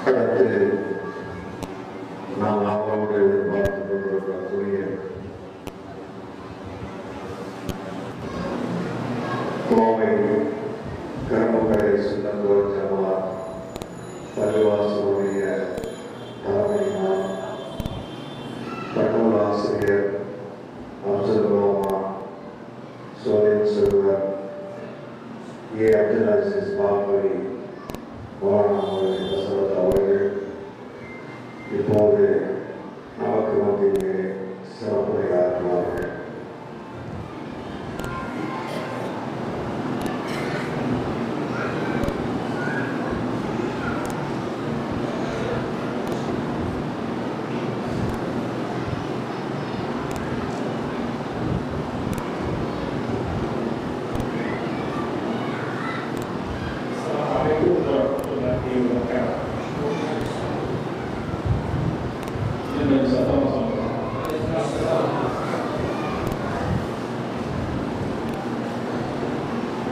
அடுத்து நாம் அவரோடு எதிர்பார்த்து கொண்டிருக்கக்கூடிய கோவை கரும்புக்கரை சுந்தர் ஜமாத் பள்ளிவாசலுடைய தலைமையினால் தகவல் ஆசிரியர் அப்துல் ரஹ்மான் சோலின் செல்வர் ஏ அப்துல் அசீஸ் பாபரி அவர்கள் இப்போது நமக்கு மத்தியிலே சிறப்புரையாற்றுவார்கள்.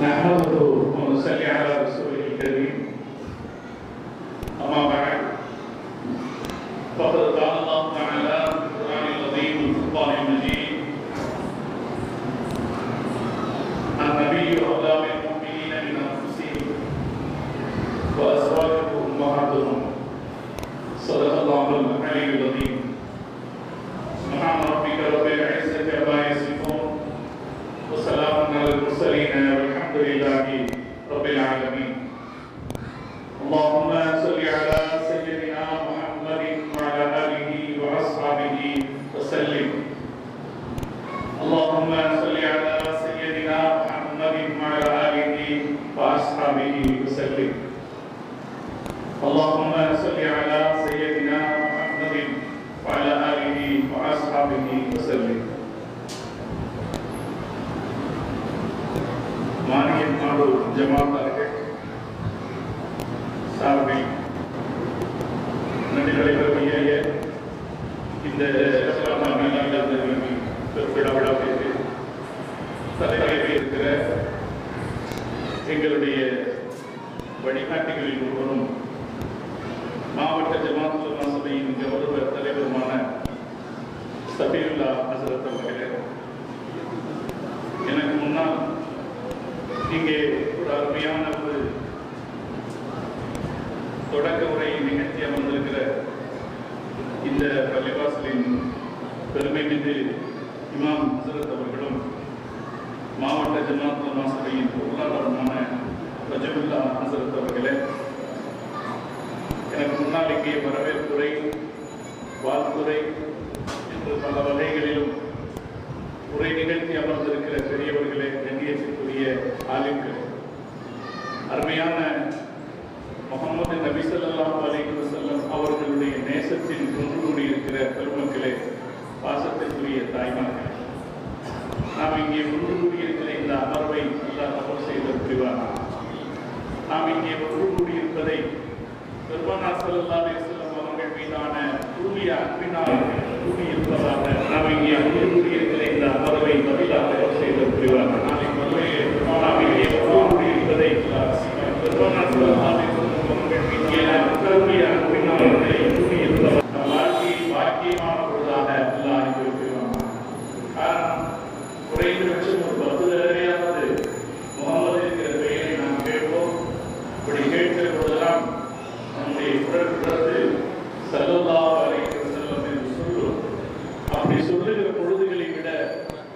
نحمده ونصلي على رسوله الكريم أما بعد فقد قال الله تعالى في القرآن العظيم والفرقان المجيد النبي أولى بالمؤمنين من أنفسهم وأزواجه أمهاتهم صدق الله العلي العظيم سبحان ربك رب العزة عما يصفون وسلام على المرسلين والحمد لله رب العالمين. اللهم صل على سيدنا محمد وعلى آله وأصحابه وسلم. اللهم صل على سيدنا محمد وعلى آله وأصحابه وسلم. اللهم صل على سيدنا محمد وعلى آله وأصحابه وسلم. மாநில நாடு ஜமாத்தார்கள் சார்பில் நன்றிகளை இந்த விழாவிற்கு தலைமையில் இருக்கிற எங்களுடைய வழிகாட்டிகளில் ஒருவரும் மாவட்ட ஜமாத் உலமா சபையின் கௌரவ தலைவருமான சபீருல்லா ஹசரத் அவர்களே, எனக்கு முன்னால் இங்கே ஒரு அருமையான ஒரு தொடக்க உரையை நிகழ்த்தி அமர்ந்திருக்கிற இந்த பள்ளிவாசலின் பெருமை மீது இமாம் ஹசரத் அவர்களும் மாவட்ட ஜமாத் உலமா சபையின் பொருளாளருமான ரஜபுல்லா ஹசரத் அவர்களே, எனக்கு முன்னால் இங்கே வரவேற்புரை, வாழ்த்துரை என்று பல வகைகளிலும் உரை நிகழ்த்தி அமர்ந்திருக்கிற பெரியவர்களே, கண்ணியத்திற்குரிய ஆலிம்களே, அருமையான முஹம்மது நபி ஸல்லல்லாஹு அலைஹி வஸல்லம் அவர்களுடைய நேசத்தில் ஒன்று கூடியிருக்கிற பெருமக்களே, பாசத்திற்குரிய தாய்மார்களே, நாம் இங்கே ஒன்று கூடியிருக்கிற இந்த அமர்வை அல்லாஹ் கபூல் செய்த புரிவானா. நாம் இங்கே ஒன்று கூடியிருப்பதை பெருமானார் ஸல்லல்லாஹு அலைஹி வஸல்லம் அவர்கள் மீதான தூய அன்பினால் கூடியிருப்பதாக நாம் இங்கே ஒன்று கூடியிருக்கிற இந்த அமர்வை பதிலாக கபூல் செய்த புரிவானா. நாளை மறுமையிலே நாம் இங்கே ஒன்று கூடியிருப்பதை பெருமானார் ஸல்லல்லாஹு அலைஹி வஸல்லம் அவர்கள் மீதான தூய அன்பினால் கூடியிருப்பதாக நம் வாழ்க்கையில் பாக்கியமான பொழுதாக அல்லாஹ் அனுப்பி புரிவானா. காரணம், குறைந்தபட்சம் ஒரு 10 தடவையாவது முகமது என்கிற பெயரை நாம் கேட்போம். இப்படி கேட்கிற பொழுதெல்லாம் நம்முடைய குரல் ஸல்லல்லாஹு அலைஹி வஸல்லம் என்று சொல்லுவோம். அப்படி சொல்லுகிற பொழுதுகளை விட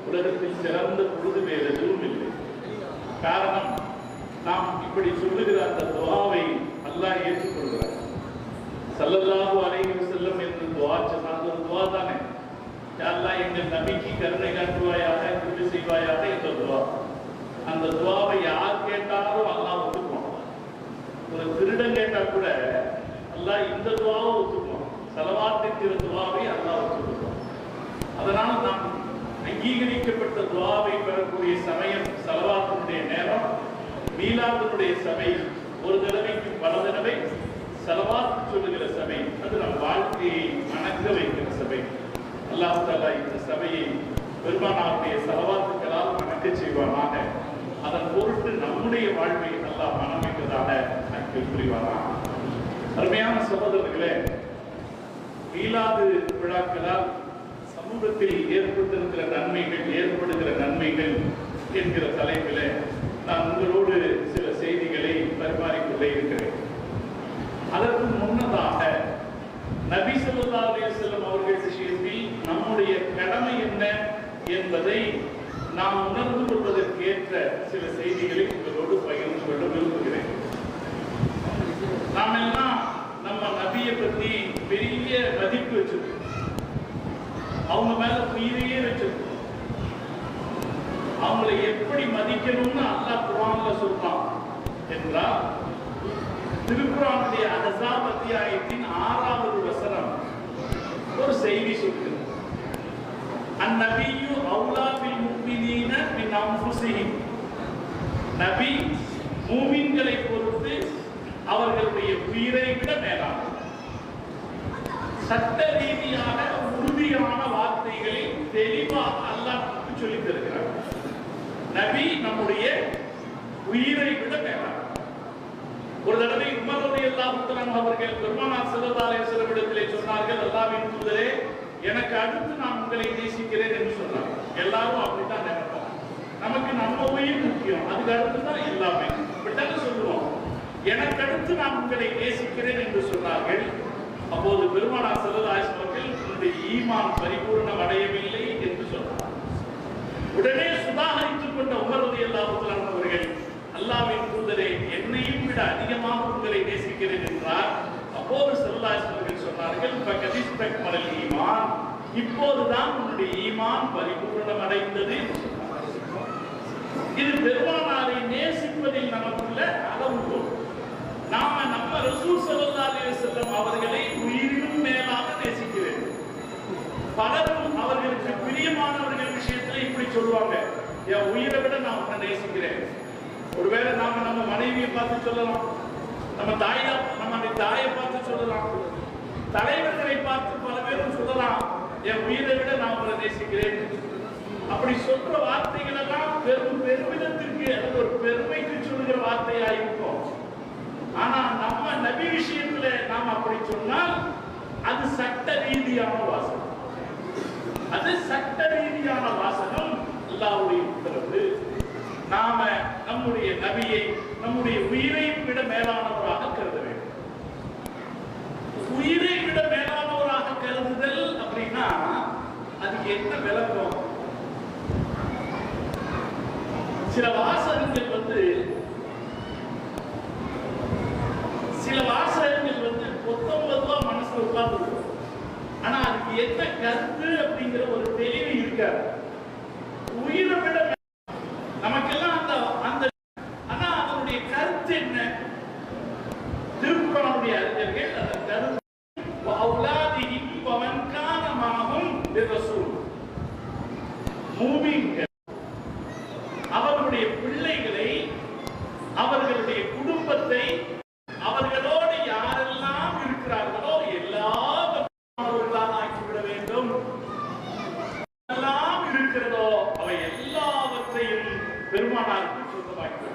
உலகத்தில் சிறந்த பொழுது வேறு எதுவும் இல்லை. காரணம், நாம் இப்படி சொல்லுகிற அந்த துஆவை அல்லாஹ் ஏற்றுக்கொள்கிறார். ஸல்லல்லாஹு அலைஹி வஸல்லம் என்று துஆ சொன்னால் ஒரு துஆ தானே. யா அல்லாஹ், எங்கள் நபிக்கு கருணை காட்டுவாயாக, கிருபை செய்வாயாக என்ற துஆ. அந்த துஆவை யார் கேட்டாலும் அல்லாஹ் ஒத்துக்குவான். ஒரு திருடன் கேட்டா கூட அல்லாஹ் இந்த துஆவை ஒத்துக்குவான். ஸலவாத்தின் துஆவை அல்லாஹ் ஒத்துக்குவான். அதனால் நாம் அங்கீகரிக்கப்பட்ட துஆவை பெறக்கூடிய சமயம் ஸலவாத்தினுடைய நேரம், மீலாதுடைய சபை ஒரு தடவைக்கு பல தடவை ஸலவாத் சொல்லுகிற சபை, அது நம் வாழ்க்கையை மணக்க வைக்கிற சபை. அல்லாஹ் தஆலா இந்த சபையை பெருமானாருடைய ஸலவாத்துக்களால் மணக்க செய்வானாக. அதன் பொருட்டு நம்முடைய வாழ்வை அல்லாஹ் மனமிக்கதாக ஆக்கி புரிவானாக. அருமையான சகோதரர்களே, மீலாது விழாக்களால் சமூகத்தில் ஏற்பட்டிருக்கிற நன்மைகள், ஏற்படுகிற நன்மைகள் என்கிற தலைப்பில் நான் உங்களோடு சில செய்திகளை பரிமாறிக்கொள்ள இருக்கிறேன். அதற்கு முன்னதாக நபி ஸல்லல்லாஹு அலைஹி வஸல்லம் அவர்கள் விஷயத்தில் நம்முடைய கடமை என்ன என்பதை நாம் உணர்ந்து கொள்வதற்கேற்ற சில செய்திகளை உங்களோடு பகிர்ந்து கொள்ள விரும்புகிறேன். நாம் எல்லாம் நம்ம நபியை பற்றி பெரிய மதிப்பு வச்சிருக்கோம், அவங்க மேல உயிரையே வச்சிருக்கோம். அவங்களை எப்படி மதிக்கணும்னு அல்லாஹ் குர்ஆன்ல சொல்றான் என்றால், திருக்குர்ஆனுடைய அஹ்ஸாப் அத்தியாயத்தின் 6வது வசனம் ஒரு செய்தி சொல்கிறது. அந்நபியு அவுலா பில் முஃமினீன மின் அன்ஃபுஸிஹிம். நபி மூமின்களை பொறுத்து அவர்களுடைய உயிரை விட மேலானவர். சட்ட ரீதியாக உறுதியான வார்த்தைகளை தெளிவாக அல்லாஹ் சொல்லித் தருகிறார். நபி நம்முடைய உயிரை விட மேலானவர். ஒரு தடவை உமர் ரலியல்லாஹு அன்ஹு அவர்கள் பெருமானார் ஸல்லல்லாஹு அலைஹி வஸல்லம் இடத்திலே சொன்னார்கள், அல்லாஹ்வின் தூதரே, எனக்கு அடுத்து நான் உங்களை நேசிக்கிறேன் என்று சொன்னார். எல்லாரும் அப்படித்தான் நினைப்போம், நமக்கு நம்ம உயிர் முக்கியம், அதுக்கு அடுத்து தான் எல்லாமே விட்டாங்க சொல்லுவோம். எனக்கு அடுத்து நான் உங்களை நேசிக்கிறேன் என்று சொன்னார்கள். அப்போது பெருமானார் ஸல்லல்லாஹு அலைஹி வஸல்லம் அவர்கள், உன்னுடைய ஈமான் பரிபூர்ணம் அடையவில்லை என்று சொன்னார். உடனே சுதாகரித்துக் கொண்ட உமர் ரலியல்லாஹு அன்ஹு அவர்கள், அல்லாஹ்வின் தூதரே, என்னையும் விட அதிகமாக உங்களை நேசிக்கிறேன் என்றார். அப்போது ஸல்லல்லாஹு அலைஹி வஸல்லம் சொன்னார்கள், ஃபகதிஸ்தக்மலல் ஈமான், இப்போதுதான் உன்னுடைய ஈமான் பரிபூர்ணம் அடைந்தது. இது பெருமானாரை நேசிப்பதில் நமக்குள்ள அளவுகோல். நாம நம்ம ரசூல் ஸல்லல்லாஹு அலைஹி வஸல்லம் அவர்களை உயிரினும் மேலாக நேசிக்க வேண்டும். பலரும் அவர்களுக்கு பிரியமானவர்கள் விஷயத்துல இப்படி சொல்லுவாங்க, என் உயிரை விட நான் உன்னை நேசிக்கிறேன். ஒருவேளை நாம நம்ம மனைவியை பார்த்து சொல்லலாம், நம்ம தாயை பார்த்து சொல்லலாம், தலைவர்களை பார்த்து பல பேரும் சொல்லலாம், என் உயிரை விட நான் உங்களை நேசிக்கிறேன். அப்படி சொல்ற வார்த்தைகள் எல்லாம் பெருமிதத்திற்கு அல்லது ஒரு பெருமைக்கு சொல்லுகிற வார்த்தையா இருக்கும். ஆனா நம்ம நபி விஷயத்துல நாம் அப்படி சொன்னால் அது சட்ட ரீதியான வாசகம். அது சட்ட ரீதியான வாசகம், அல்லாஹ்வுடைய உத்தரவு. நாம நம்முடைய நபியை நம்முடைய உயிரை விட மேலானவராக கருத வேண்டும். உயிரை விட மேலானவராக கருதுதல் அப்படின்னா அதுக்கு என்ன விளக்கம்? சில வாசகங்கள் பொத்தம்பதுவா மனசுல உட்கார்ந்து, ஆனா அதுக்கு என்ன கருத்து அப்படிங்கிற ஒரு தெளிவு இருக்காது. உயிரை விட நமக்கெல்லாம் அந்த ஆனா அதனுடைய கருத்து என்ன? திருக்குர்ஆனுடைய அறிஞர்கள் அதன் கருத்து வஅவுலாதிஹிம் வமன் கான மஅஹும் பிர்ரசூல், மூமின்கள் அவர்களுடைய பிள்ளைகளை, அவர்களுடைய குடும்பத்தை, அவர்களோடு யாரெல்லாம் இருக்கிறார்களோ எல்லாவற்றையும் ஆக்கிவிட வேண்டும். எல்லாம் இருக்கிறதோ அவை எல்லாவற்றையும் பெருமானாருக்கு சொந்தமாக்கி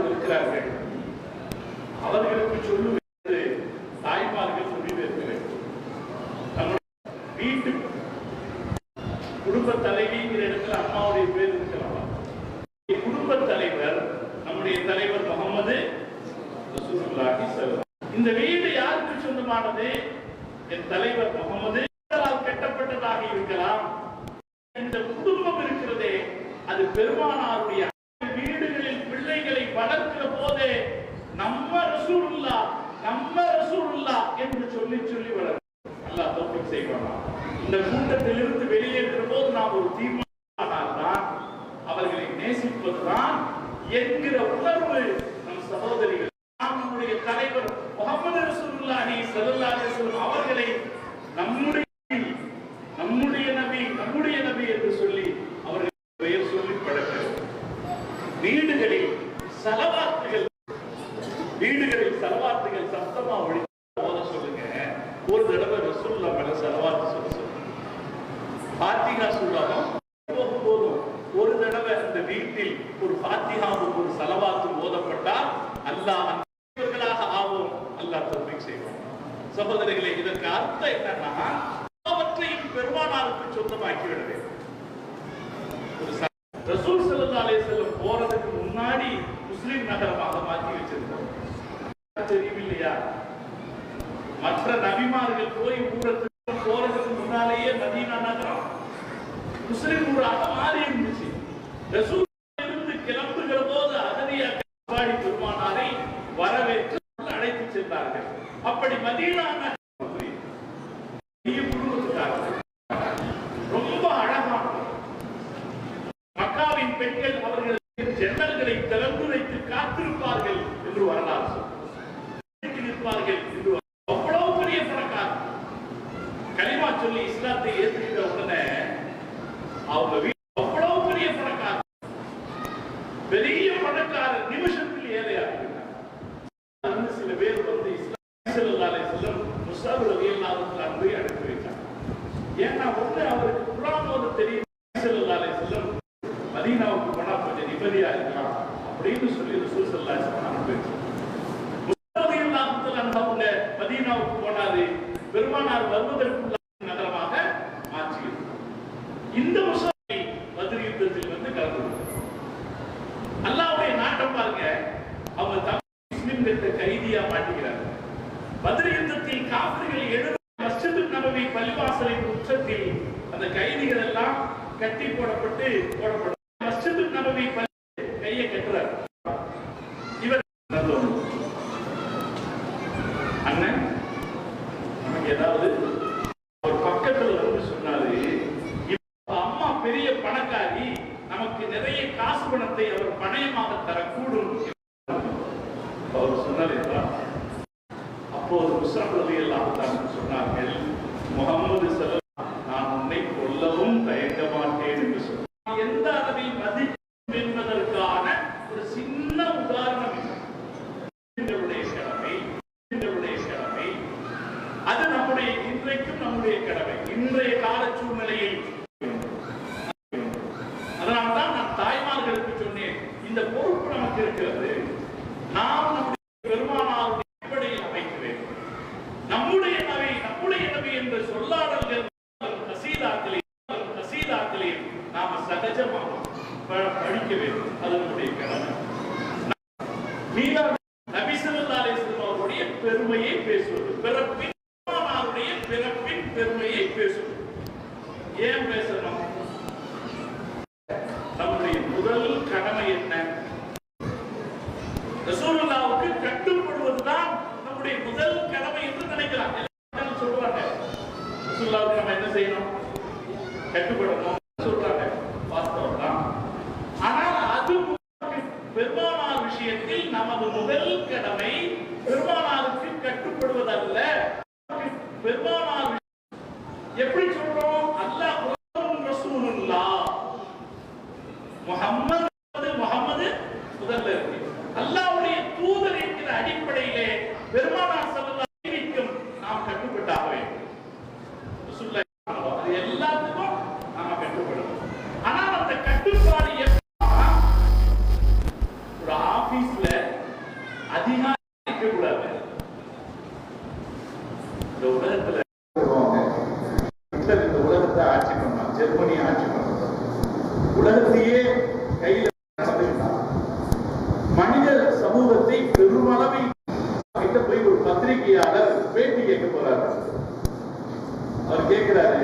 இருக்கிறார்கள். அவர்களுக்கு சொல்லுவது தாய்மார்கள் சொல்லி இருக்கிறேன். வீட்டு குடும்ப தலைவிங்கிற இடத்துல அம்மாவுடைய பேர் இருக்கலாம். குடும்ப தலைவர் நம்முடைய தலைவர் முகமது ரசூலுல்லாஹி ஸல்லல்லாஹு. இந்த வீடு யாருக்கு சொந்தமானது? என் தலைவர் முகமது கட்டப்பட்டதாக இருக்கலாம். இந்த குடும்பம் இருக்கிறதே அது பெருமானாருடைய வீடுகளில் பிள்ளைகளை வளர்க்கிற போதே நம்ம ரசூலுல்லாஹ் என்று சொல்லி வளர்க்க அல்லாஹ் தௌஃபீக் செய்வானா. இந்த கூட்டத்திலிருந்து வெளியேற்ற போது நாம் ஒரு தீர்மானம் அவர்களை நேசிப்பதுதான் என்கிற உணர்வு நம் சகோதரிகள், நம்முடைய தலைவர் முஹம்மது ரசூலுல்லாஹி ஸல்லல்லாஹு அலைஹி வஸல்லம் அவர்களை நம்முடைய நபி என்று சொல்லி அவர்கள் பெயர் சொல்லி பழக்க சத்தமா ஒளி ஓத சொல்லுங்க. ஒரு தடவை ரசூலுல்லாஹ் மேல ஸலவாத் சொல்லுங்க. ஃபாத்திஹா சூராவும் போதும். ஒரு தடவை அந்த வீட்டில் ஒரு ஃபாத்திஹாவும் ஒரு ஸலவாத்தும் ஓதப்பட்டால் அல்லாஹ் அன்பர்களாக ஆவோம். அல்லாஹ் தௌஃபீக் செய்வான். சகோதரர்களே, இதற்கு அர்த்தம் என்னன்னா அவற்றையும் பெருமானாருக்கு சொந்தமாக்கி விட வேண்டும். ரசூல் ஸல்லல்லாஹு அலைஹி வஸல்லம் போறதுக்கு முன்னாடி முஸ்லிம் நகரமாக மாற்றி வச்சிருந்தார். தெரியவில்லையா? மற்ற நபிமார்கள் போய் ஊரத்துக்கு போறதுக்கு முன்னாலேயே மதீனா நகரம் முஸ்லிம் ஊராக மாறி இருந்துச்சு. ரசூல் இருந்து கிளம்புகிற போது அகதியா பாடி பெருமானாரை வரவேற்று அழைத்து சென்றார்கள். அப்படி மதீனா ரொம்ப அழகான மக்காவின் பெண்கள் அவர்கள் ஜன்னல்களை திறந்து வைத்து காத்திருப்பார்கள் என்று வரலாறு நிற்பார்கள் என்று. அவ்வளவு பெரிய பணக்காரர் கலிமா சொல்லி இஸ்லாத்தை ஏற்றுக்கிட்ட உடனே அவங்க வீட்டு அவ்வளவு பெரிய பணக்காரர், பெரிய பணக்காரர் நிமிஷத்தில் ஏழையாகிறார். சில பேர் வந்து இஸ்லாம் ஸல்லல்லாஹு அலைஹி வஸல்லம் முஸஅப் ரலியல்லாஹு அன்ஹு போய் அனுப்பி வைத்தார். ஏன்னா ஒண்ணு அவருக்கு குர்ஆன் ஓத தெரியும். ஸல்லல்லாஹு அலைஹி வஸல்லம் மதீனாவுக்கு போனா கொஞ்சம் நிம்மதியா இருக்கலாம் அப்படின்னு சொல்லி ரசூல் ஸல்லல்லாஹு அலைஹி வஸல்லம் அனுப்பி வச்சார். மதீனாவுக்கு போனாரு. பெருமானார் வருவதற்குள்ள நகரமாக மாற்றி இந்த முஸ்லிம் பத்ர் யுத்தத்தில் வந்து கலந்து அல்லாஹ்வுடைய நாட்டம் பாருங்க. அவங்க முஸ்லிம்கிட்ட கைதியா மாட்டிக்கிறாங்க. பத்ர் யுத்தத்தில் காஃபிர்கள் 70 மஸ்ஜித் நபவி பள்ளிவாசலின் உச்சத்தில் அந்த கைதிகள் எல்லாம் கட்டி போடப்பட்டு மஸ்ஜித் நபவி கையை கட்டுறார். இவர் அண்ணன் நமக்கு ஏதாவது ஒரு பக்கத்துல வந்து சொன்னாரு, அம்மா பெரிய பணக்காரி, நமக்கு நிறைய காசு பணத்தை அவர் பணயமாக தரக்கூடும். அவர் சொன்னார். அப்போது முஸ்அப் ரலியல்லாஹு அன்ஹு சொன்னார்கள், முஹம்மது ஸல்லல்லாஹு நான் உன்னை கொல்லவும் தயங்க மாட்டேன் என்று சொன்னார். எந்த அளவை மதிக்கும் என்பதற்கான ஒரு சின்ன உதாரணம். அது நம்முடைய இன்றைக்கும் நம்முடைய கடமை. இன்றைய கால சூழ்நிலையில் அதனால்தான் நான் தாய்மார்களுக்கு சொன்னேன், இந்த பொறுப்பு நமக்கு இருக்கிறது. நாம் நம்முடைய பெருமானாருடைய அடிப்படையில் அமைக்க வேண்டும். நம்முடைய நபி என்ற சொல்லாடல்கள் கசீதாக்களில் நாம சகஜமாக படிக்க வேண்டும். அது நம்முடைய கடமை. நபி ஸல்லல்லாஹு அலைஹி வஸல்லம் அவருடைய பெருமையை பேசுவது, பிறப்பின் பெருமையை பேசுவது. ஏன் பேசணும்? நம்முடைய முதல் கடமை என்ன? ரசூலுல்லாஹ்வுக்கு கட்டுப்படுவதுதான் நம்முடைய முதல் கடமை என்று நினைக்கிறாங்க. சொல்லுவாங்க ரசூலுல்லாஹ்வுக்கு நம்ம என்ன செய்யணும்? கட்டுப்படணும் சொல்றாங்க. வாஸ்தவம் தான். ஆனால் அது பெருமானார் விஷயத்தில் நமது முதல் கடமை பெருமானாருக்கு கட்டுப்படுவதல்ல. பெருமானார் எப்படி சொல்றோம்? அல்லாஹ் ரசூலுல்லாஹ் முஹம்மது முதல்ல இருக்கு. அல்லாஹ்வுடைய தூதர் என்கிற அடிப்படையிலே பெருமானார் ஸல்லல்லாஹு அலைஹி வஸல்லம் நாம் கட்டுப்பட்டாக வேண்டும். ரசூலுல்லாஹ் அது எல்லாத்துக்கும் நாம கட்டுப்படணும். ஆனால் அந்த கட்டுப்பாடு ஒரு ஆபீஸ்ல அதிகாரி இருக்க கூடாது. இந்த உலகத்துல இந்த உலகத்தை ஆட்சி பண்ணான், ஜெர்மனி ஆட்சி பண்ணான், உலகத்தையே கையில் மனித சமூகத்தை பெருமளவில் கிட்ட போய் ஒரு பத்திரிகையாளர் பேட்டி கேட்க போறாரு. அவர் கேட்கிறாரு,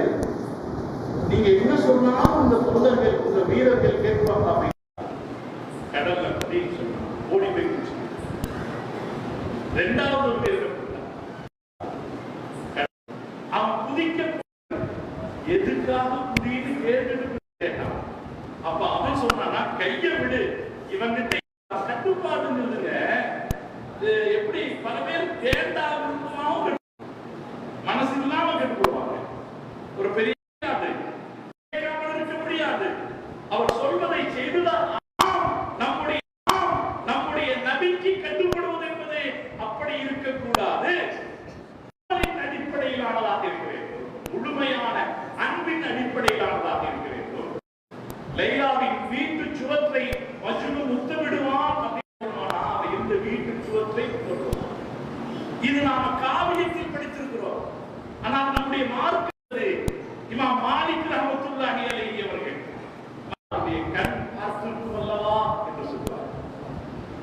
நீங்க என்ன சொன்னாலும் இந்த தொண்டர்கள் இந்த வீரர்கள் கேட்பாங்க. கடல்ல அப்படின்னு சொன்னாங்க, ஓடி போய் குடிச்சு. இரண்டாவது பேர் அவன் குதிக்க எதுக்காக குதின்னு கேட்டான். அப்ப அவன் சொன்னானா, கைய விடு, இவங்கிட்ட கட்டுப்பாடுங்கிறதுங்க எப்படி பல பேர் தேண்டா விருப்பமாவும் மனசு இல்லாம கட்டுப்படுவாங்க. ஒரு பெரிய இருக்க முடியாது. அவர் சொல்வதை செய்துதான் நம்முடைய நபிக்கு கட்டுப்படுவது என்பது அப்படி இருக்கக்கூடாது.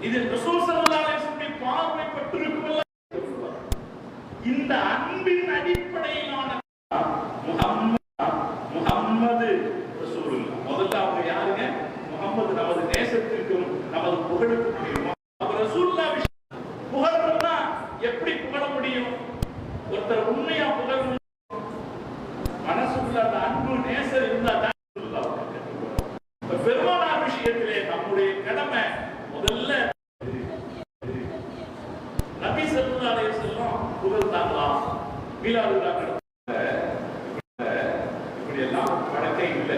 இது ரசூல் ஸல்லல்லாஹு அலைஹி வஸல்லம் பார்வைப்பட்டிருக்கும். இந்த அன்பின் அடிப்படையிலான முஹம்மது ரசூலுல்லாஹ். முதல்ல அவங்க யாருங்க? முஹம்மது நமது நேசத்திற்கும் நமது புகழுக்கும். அவர் ரசூலுல்லாஹ் புகழணும்னா எப்படி புகழ முடியும்? ஒருத்தர் உண்மையா புகழணும், மனசுக்குள்ள அந்த அன்பு நேசம் இருந்தா தான். பெருமானார் விஷயத்திலே நம்முடைய கடமை முதல்ல நபி ஸல்லல்லாஹு அலைஹி வஸல்லம் புகழ்ந்தாங்களா? மீலாது இப்படி எல்லாம் வழக்கே இல்லை.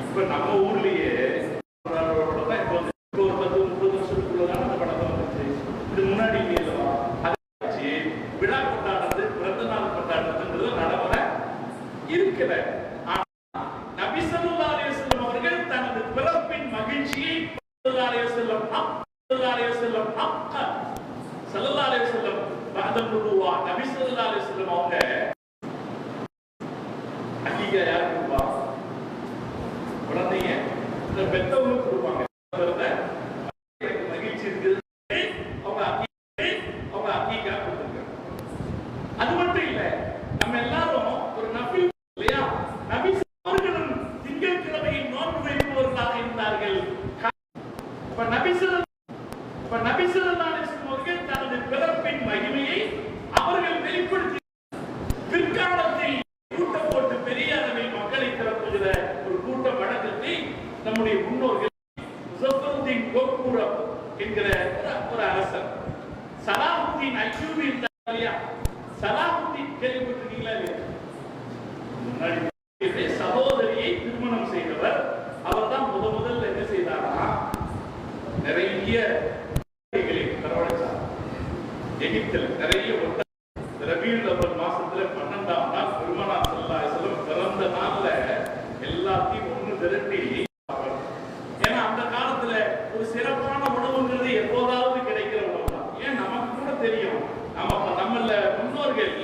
இப்ப நம்ம ஊர்லயே ஒரு 10-30 வருஷத்துக்குள்ளதான் அந்த படத்தை வந்துச்சு. இது முன்னாடி விழா கொண்டாடுறது, பிறந்த நாள் கொண்டாடுறதுன்றது நடைமுறை இருக்கிற. நபி ஸல்லல்லாஹு அலைஹி வஸல்லம் அவர்கள் தனது பிறப்பின் மகிழ்ச்சியை ஸல்லல்லாஹு அலைஹி வஸல்லம் நபி ஸல்லல்லாஹு அலைஹி வஸல்லம் அவங்க ஹகீகா யாருக்கு கொடுப்பாங்க? குழந்தைங்க இந்த பெற்றவங்களுக்கு கொடுப்பாங்க. மகிழ்ச்சி இருக்குது, அவங்க ஹகீகா கொடுத்துருக்காங்க. அது மட்டும் இல்ல, நம்ம எல்லாரும் ஒரு நபி இல்லையா? நபி அவர்களும் திங்கட்கிழமையில் நோன்பு வைப்பவர்களாக இருந்தார்கள். நபி ஸல்லல்லாஹு அலைஹி வஸல்லம் அவர்கள் தனது பிறப்பின் மகிமையை அவர்கள் வெளிப்படுத்தி பிற்காலத்தில் கூட்டம் போட்டு பெரிய அளவில் மக்களை திரட்டுகிற ஒரு கூட்ட வழக்கத்தை நம்முடைய முன்னோர்கள் முஸஃபருதீன் கோக்பூரம் என்கிற ஒரு அரசர், சலாஹுத்தீன் அய்யூபி இல்லையா? சலாஹுத்தீன் கேள்விப்பட்டிருக்கீங்களா இல்லையா? முன்னாடி சகோதரியை திருமணம் செய்தவர். அவர் தான் முதல்ல என்ன செய்தாரா? நிறைய வரவழைச்சார். எகிப்தில் நிறைய ரபியுல் அவ்வல் மாசத்துல 12ஆம் நாள் பெருமானார் ஸல்லல்லாஹு அலைஹி வஸல்லம் பிறந்த நாள்ல எல்லாத்தையும் ஒண்ணு திரட்டி, ஏன்னா அந்த காலத்துல ஒரு சிறப்பான உணவுங்கிறது எப்போதாவது கிடைக்கிற உணவு தான். ஏன் நமக்கு கூட தெரியும், நம்மள முன்னோர்கள்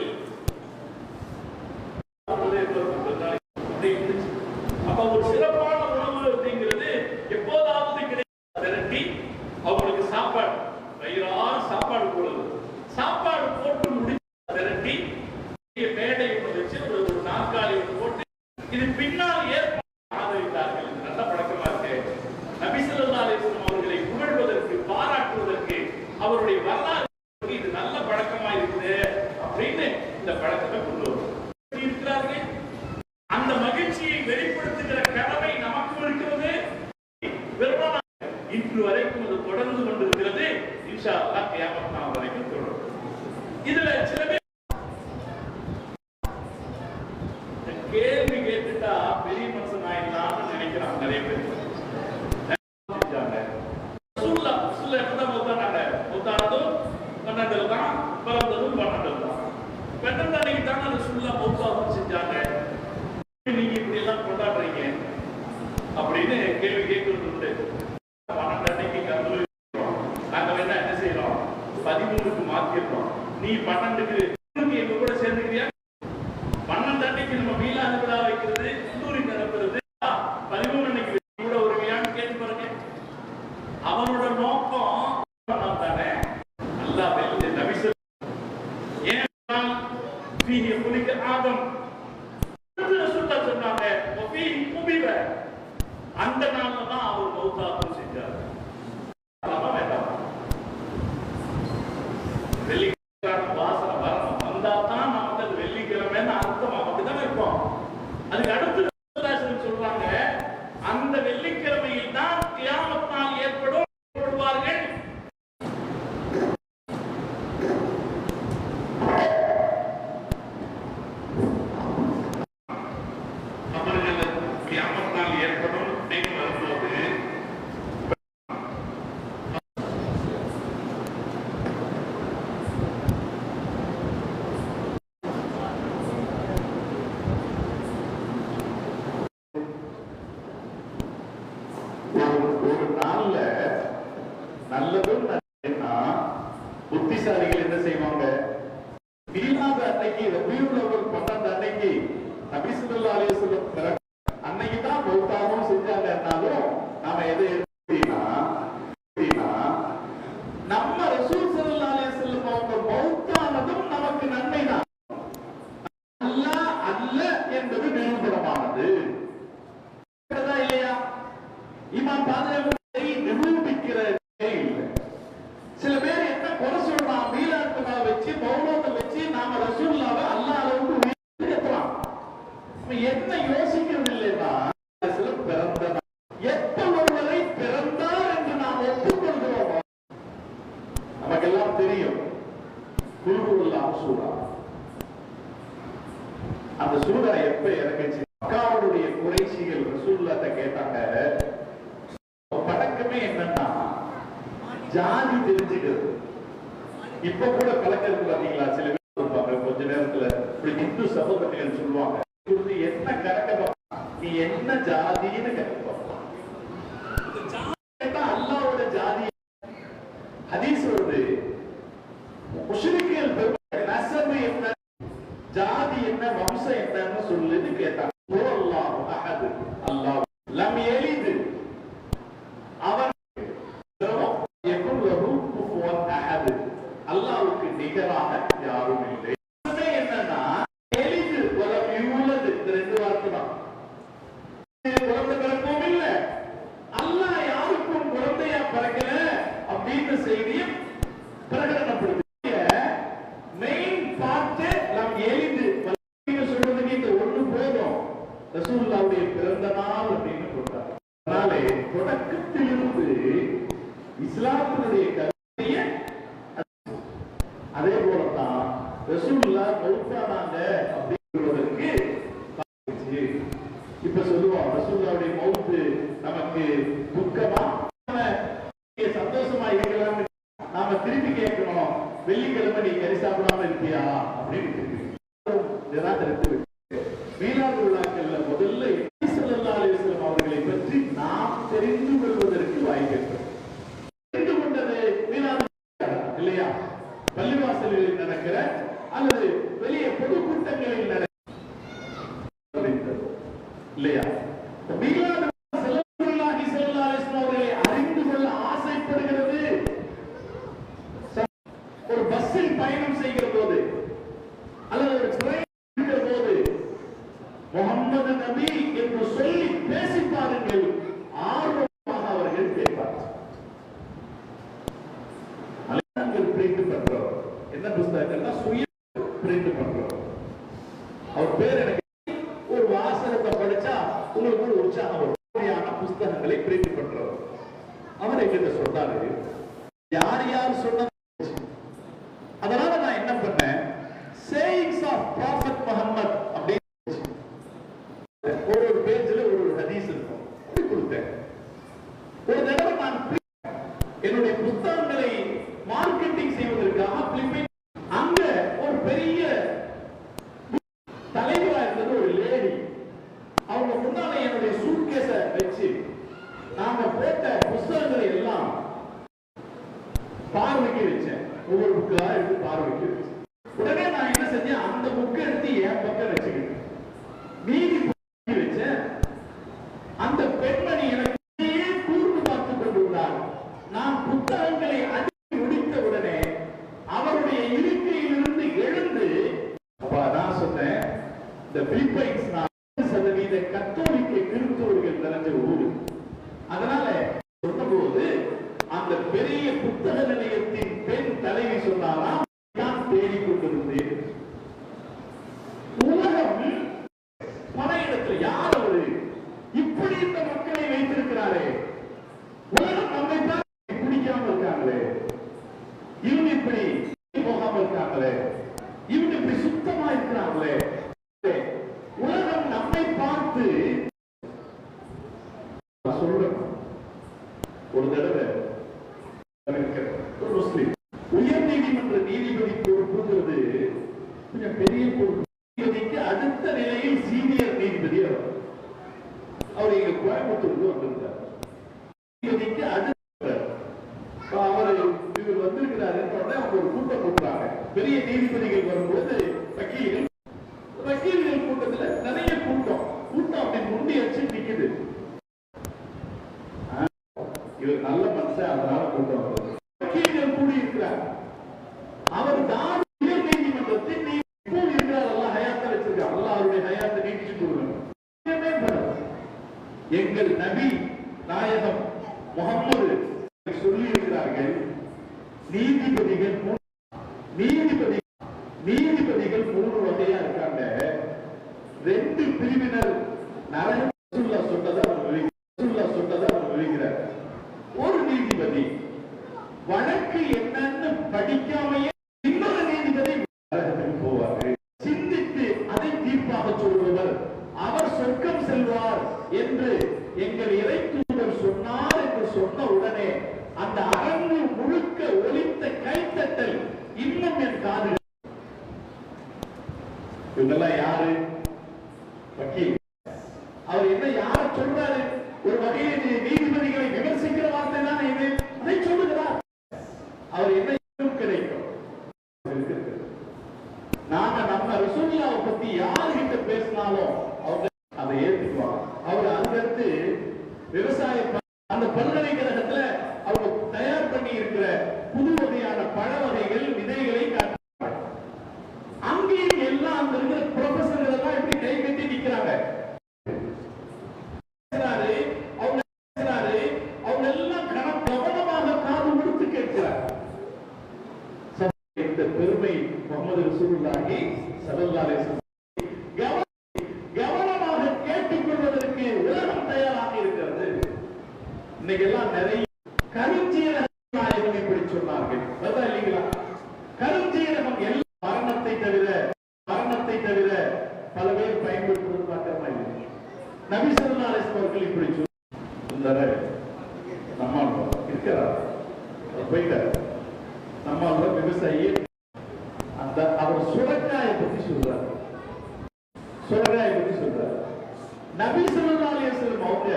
அப்ப ஒரு சிறப்பான உணவு அப்படிங்கிறது எப்போதாவது கிடைக்க திரட்டி அவங்களுக்கு சாப்பாடு வயிறார சாப்பாடு போடுறது. சாப்பாடு போட்டு முடிச்சு திரட்டி மேடை வச்சு ஒரு நாற்காலி போட்டு இது பின்னால் ஆதரித்தார்கள். நல்ல பழக்கமா இருக்கு. நபி ஸல்லல்லாஹு அலைஹி வஸல்லம் அவர்களை புகழ்வதற்கு, பாராட்டுவதற்கு, அவருடைய வரலாறு இது நல்ல பழக்கமா இருக்குது அப்படின்னு இந்த பழக்கத்தை கொண்டு இருக்கிறார்கள். அந்த மகிழ்ச்சியை வெளிப்படுத்துகிற கடமை நமக்கு இருக்கிறது. இன்று வரைக்கும் அது தொடர்ந்து கொண்டிருக்கிறது. இன்ஷா அல்லாஹ் கியாமத் நாள் வரைக்கும் தொடரும். இதுல சில பேர் கேள்வி கேட்டுட்டா பெரிய மனுஷன் ஆயிடலாம்னு நினைக்கிறாங்க நிறைய பேர். மௌத்தானதும் 12 தான், பிறந்ததும் 12 தான். 12 அன்னைக்கு தான் ரசூலுல்லாஹ் மௌத்தாவும் செஞ்சாங்க. நீங்க இப்படி எல்லாம் கொண்டாடுறீங்க அப்படின்னு கேள்வி கேட்கிறது உண்டு. 12 அன்னைக்கு கல்லூரி நாங்க வேணா என்ன செய்யறோம், 13க்கு மாத்திடுறோம். நீ 12க்கு எங்க கூட சேர்ந்துக்கிறியா? 12 அன்னைக்கு நம்ம மீலாது விழா வைக்கிறது, கல்லூரி நடத்துறது, 13 அன்னைக்கு கூட வருவியான்னு கேட்டு பாருங்க. அவனோட நோக்கம் தானே அல்லா வெளியே நபி ஏன் ஆதம் சொன்னாங்க. அந்த நாள்ல தான் அவர் மௌத்தாவும் செஞ்சார். வெள்ளிக்கிழமை வாசனை வரணும், வந்தா தான் நமக்கு அது வெள்ளிக்கிழமைன்னு அர்த்தம். அப்படிதான் இருப்போம். அதுக்கு அடுத்து சொல்றாங்க, அந்த வெள்ளிக்கிழமையில் தான் கியாமத் நாள் ஏற்படுவார்கள். கியாமத் நாள் ஏற்படும் அப்படின்னு வரும்போது ஒரு நாள்ல நல்லதும் புத்திசாலிகள் என்ன செய்வாங்க, மீலாது அன்னைக்கு ரபியுல் அவ்வல் 12 அன்னைக்கு நபி ஸல்லல்லாஹு அலைஹி வஸல்லம் அன்னைக்கு தான் மௌத்தாவும் செஞ்சாங்கன்னாலும் நாம எதை எடுத்தீங்கன்னா ஈமான் பாதுகாப்பை நிரூபிக்கிற இல்லை. சில பேர் என்ன குறை சொல்றான், மீலாத்துமா வச்சு மௌனத்தை வச்சு நாம ரசூலுல்லாஹ்வை அல்லாஹ் அளவுக்கு உயர்த்தலாம். என்ன யோசிக்கிறது இல்லைன்னா பிறந்த எப்ப ஒருவரை பிறந்தார் என்று நாம் ஒப்புக்கொள்கிறோமோ நமக்கெல்லாம் தெரியும். குல்ஹுவல்லாஹ் சூரா, அந்த சூரா எப்ப இறங்குச்சு? மக்காவுடைய குறைஷிகள் ரசூலுல்லாஹ்ட்ட கேட்டாங்க. பழக்கமே என்னன்னா ஜாதி தெரிஞ்சுக்கிறது. இப்ப கூட பழக்கம் இருக்கு பாத்தீங்களா? சில பேர் இருப்பாங்க கொஞ்ச நேரத்துல இந்து சகோதரர்கள் சொல்லுவாங்க, என்ன கணக்க நீ என்ன ஜாதின்னு கேட்பா, அல்லாஹ்வோட ஜாதி. ஹதீஸ் வருது, முஷ்ரிக்குகள் நஸபு என்ன, ஜாதி என்ன, வம்சம் என்னன்னு சொல்லுன்னு கேட்டாங்க. அல்லாஹ் அஹத், அல்லாஹ் லம் யலித், அவன் அல்லாஹ்வுக்கு நிகராக யாரும் இல்லை. என்னன்னா எலிது வலம் யூலது, இந்த ரெண்டு வார்த்தை தான். குழந்தை பிறக்கவும் இல்லை, அல்லாஹ் யாருக்கும் குழந்தையா பிறக்கல அப்படின்னு செய்தியை பிரகடனப்படுத்திய மெயின் பார்ட் லம் எலிது சொல்றதுக்கு இந்த ஒண்ணு போதும். ரசூலுல்லாஹ்வுடைய பிறந்த நாள் அப்படின்னு சொல்றாங்க. அதனாலே தொடக்கத்திலிருந்து இஸ்லாத்தினுடைய கருத்தைய அதே போலதான் ரசூலுல்லாஹ் மௌத்தானாங்க அப்படிங்கிறதுக்கு இப்ப சொல்லுவோம், ரசூலுல்லாஹ்வுடைய மௌத்து நமக்கு துக்கமா சந்தோஷமா இருக்கலாம். நாம திருப்பி கேட்கணும், வெள்ளிக்கிழமை நீ கறி சாப்பிடாம இருப்பியா அப்படின்னு. மீலாது விழாக்கள்ல முதல்ல ஸல்லல்லாஹு அலைஹி வஸல்லம் அவர்களை பற்றி நாம் தெரிந்து கொள்வதற்கு வாய்ப்பு. தெரிந்து கொண்டது மீலாது இல்லையா? பள்ளிவாசல்களில் நடக்கிற அல்லது வெளியே பொதுக்கூட்டங்களில் நடக்கிற இல்லையா? மீலாது ஸல்லல்லாஹு அலைஹி வஸல்லம் அவர்களை அறிந்து கொள்ள ஆசைப்படுகிறது. ஒரு பஸ்ஸில் பயணம் செய்கிற போது அல்லது ஒரு ட்ரெயின் இருக்கிற போது முஹம்மது நபி என்று சொல்லி பேசி பாருங்கள், ஆர்வமாக அவர்கள் கேட்பார்கள். பிரிண்ட் பண்றோம், என்ன புத்தகங்கள்னா சுய பிரிண்ட் பண்றோம். அவர் பேர் எனக்கு ஒரு வாசகத்தை படிச்சா உங்களுக்கு ஒரு உற்சாகம் வரும். புத்தகங்களை பிரிண்ட் பண்றோம். அவர் என்கிட்ட சொன்னாரு, யார் யார் சொன்ன. அதனால நான் என்ன பண்ணேன், சேயிங்ஸ் ஆஃப் ப்ராஃபட் முஹம்மத் அப்படின்னு ஒரு பேஜ்ல ஒரு ஹதீஸ் இருக்கும், அப்படி கொடுத்தேன். ஒரு தடவை நான் என்னுடைய புத்தகங்களை மார்க்கெட்டிங் செய்வதற்காக பிலிப்பைன்ஸ் அங்க ஒரு பெரிய தலைவரா இருந்தது ஒரு லேடி. அவங்க முன்னால என்னுடைய சூட்கேஸ வச்சு நாங்க போட்ட புத்தகங்களை எல்லாம் பார்வைக்கு வச்சேன். ஒவ்வொரு புக்கா எடுத்து பார்வைக்கு வச்சேன். உடனே நான் என்ன செஞ்சேன், அந்த புக்கை எடுத்து என் பக்கம் வச்சுக்கிட்டேன். மீதி வச்சேன். அந்த பெண்மணி எனக்கு கூர்ந்து பார்த்துக் கொண்டிருந்தார். நான் புத்தகங்களை அடித்து முடித்த உடனே அவருடைய இருக்கையிலிருந்து எழுந்து, அப்பா நான் சொன்னேன், இந்த பிலிப்பைன்ஸ் 40% கத்தோலிக்க கிறிஸ்தவர்கள் நிறைஞ்ச ஊரு. அதனால சொன்னபோது அந்த பெரிய புத்தக நிலையத்தின் பெண் தலைவி சொன்னாராம், நான் தேடிக்கொண்டிருந்தேன். உலகம் பல இடத்துல யார் அவரு இப்படி இந்த மக்களை வைத்திருக்கிறாரே, உலகம் நம்மை பார்த்து பிடிக்காம இருக்காங்களே, இவங்க இப்படி போகாம இருக்காங்களே, இவங்க இப்படி சுத்தமா இருக்கிறாங்களே, உலகம் நம்மை பார்த்து சொல்றோம். ஒரு தடவை ஒரு முஸ்லிம் உயர் நீதிமன்ற நீதிபதி பொறுப்புங்கிறது கொஞ்சம் பெரிய பொறுப்பு. நீதிபதிக்கு அடுத்த நிலையில் சீனியர் நீதிபதி அவர் எங்க கோயம்புத்தூருக்கு வந்திருந்தார். நீதிபதிக்கு அடுத்த அவர் இவர் வந்திருக்கிறாரு. அவங்க ஒரு கூட்டம் போட்டாங்க. பெரிய நீதிபதிகள் வரும்போது வக்கீல்கள் கூட்டத்தில் நிறைய கூட்டம் அப்படி முண்டி வச்சு நிக்குது. இவர் நல்ல மனுஷன், அதனால கூட்டம் வக்கீல்கள் கூடி இருக்கிறார். அவர் தான் உயர் நீதிமன்றத்தில் இருக்கிறார். எல்லாம் ஹயாத்தை வச்சிருக்கார். எல்லாம் அவருடைய ஹயாத்தை நீட்டிச்சு கொடுக்கணும். எங்கள் நபி நாயகம் முகமது சொல்லி இருக்கிறார்கள், நீதிபதிகள் நீதிபதிகள் 3 வகையா இருக்காங்க. 2 பிரிவினர் நரகம் சொன்னதை அவர் விழுகிறார். ஒரு நீதிபதி வழக்கு என்னன்னு படிக்காமையே இன்னொரு நீதிபதி நரகத்துக்கு போவார்கள். சிந்தித்து அதை தீர்ப்பாக சொல்பவர் அவர் சொர்க்கம் செல்வார் என்று எங்கள் இறைத்தூதர் சொன்னார் என்று சொன்ன உடனே அந்த அரங்கு முழுக்க ஒலித்த கைத்தட்டல் இன்னும் என் காதுகள். இவங்கெல்லாம் யாரு? வக்கீல். அவர் என்ன யார சொல்றாரு? ஒரு வகையில் நீதிபதிகளை விமர்சிக்கிற வார்த்தை தானே இது. அதை சொல்லுகிறார். அவர் என்ன கிடைக்கும்? நாங்க நம்ம ரசூலுல்லாஹ் பத்தி யார்கிட்ட பேசினாலும் அவங்க அதை ஏற்றுக்குவாங்க. அவர் அதுக்கடுத்து விவசாய அந்த பல்கலைக்கழகத்துல அவங்க தயார் பண்ணி இருக்கிற புது வகையான பழ வகைகள் விதைகளை காட்டுறாங்க. அங்கேயும் எல்லாம் அந்த இருக்கிற ப்ரொஃபசர்கள் எல்லாம் இப்படி கை கட்டி நிக்கிறாங்க. அவங்க எல்லாம் கவனமாக காது கொடுத்து கேட்கிறார். இந்த பெருமை முஹம்மது ரசூலுல்லாஹி ஸல்லல்லாஹு அலைஹி வஸல்லம் கவனமாக கேட்டுக்கொள்வதற்கு உலகம் தயாராக இருக்கிறது. இன்னைக்கு எல்லாம் நிறைய கருஞ்சீரகம் நாயகம் இப்படி சொன்னார்கள். அதான் இல்லைங்களா? கருஞ்சீரகம் எல்லா மரணத்தை தவிர பல பேர் பயன்படுத்துவது மாற்றமா இல்லை. நபி ஸல்லல்லாஹு அலைஹி வஸல்லம் அவர்கள் இப்படி சொன்னார். நம்மால் இருக்கிறார், போயிட்டார். நம்மால் விவசாயி அந்த அவர் சுரக்காயை பத்தி சொல்றார். நபி ஸல்லல்லாஹு அலைஹி வஸல்லம் அவங்க